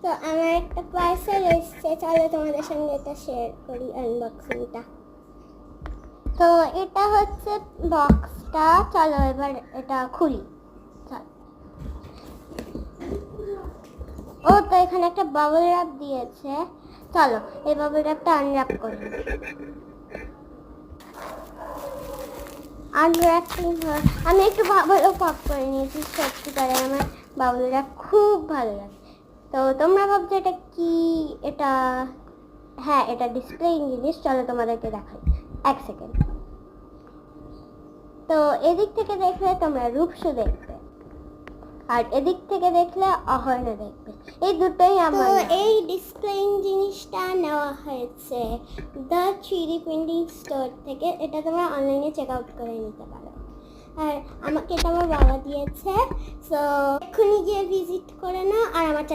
তো আমার একটা পার্সেল এসেছে, চলো তোমাদের সঙ্গে এটা শেয়ার করি আনবক্সিংটা। তো এটা হচ্ছে বক্সটা, চলো এবার এটা খুলি। ও তো এখানে একটা বাবল র্যাপ দিয়েছে, চলো এই বাবল র্যাপটা আনর্যাপ করি। আনর্যাপিং আমি একটু ভালো পপ করে নিয়েছি, সত্যিকারে আমার বাবল র্যাপ খুব ভালো লাগে। তো তোমরা ভাবছো এটা কি? এটা হ্যাঁ, এটা ডিসপ্লেইং জিনিস, চলো তোমাদেরকে দেখাই, এক সেকেন্ড। তো এদিক থেকে দেখলে তোমরা রূপসু দেখবে, আর এদিক থেকে দেখলে অহর্ণ দেখবে, এই দুটোই আমার। তো এই ডিসপ্লেইং জিনিসটা নেওয়া হয়েছে দ্য 3D প্রিন্টিং স্টোর থেকে, এটা তোমরা অনলাইনে চেক আউট করে নিতে পারো। আর আমাকে এটা আমার বাবা দিয়েছে, সো এক্ষুনি গিয়ে ভিজিট করে নাও আর আমার